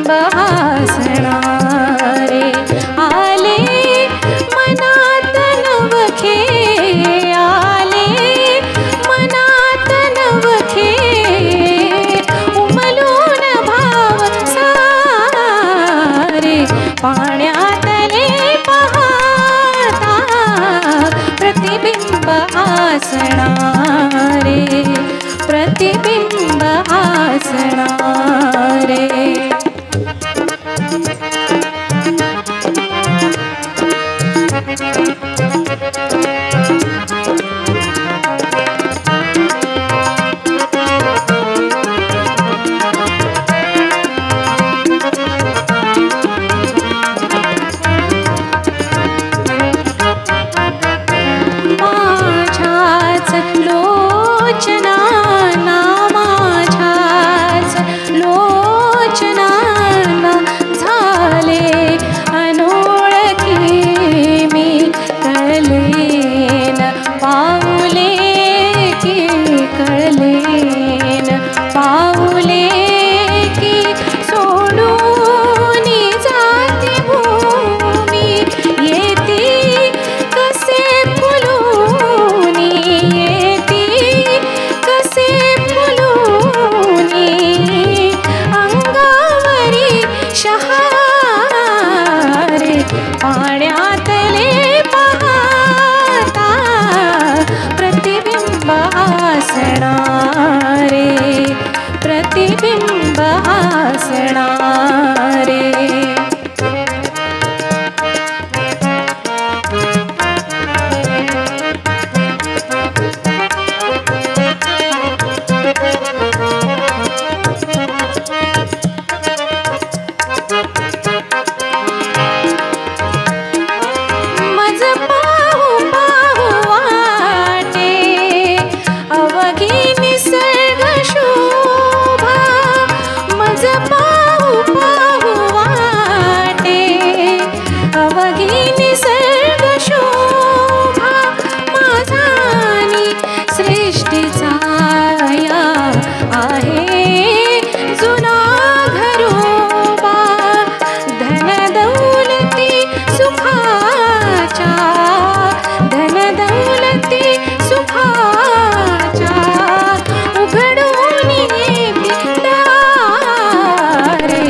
प्रतिबिंब हसणारे आले मनात नवखे आले मनात नवखे उमलून भाव सारे पाण्यातले पाहता प्रतिबिंब हसणारे प्रतिबिंब हसणारे माझ्याच लोचनाना माझ्याच लोचनाना झाले अनोळखी मी कळलेन पाऊले की कळलेन पाऊले की सोडून जाते भूमी येती कसे फुलूनी येती कसे फुलूनी अंगावरी शहारे पाण्यातले पाहता प्रतिबिंब हसणारे प्रतिबिंब हसणारे मज पाहू पाहू वाटे अवघी निसर्ग शोभा मज पाहू पाहू वाटे अवघी निसर्ग शोभा माझानी सृष्टीचा या आहे जुना घरोबा धन दौलती सुखाच्या धन दौलती सुखाच्या उघडून येते दारे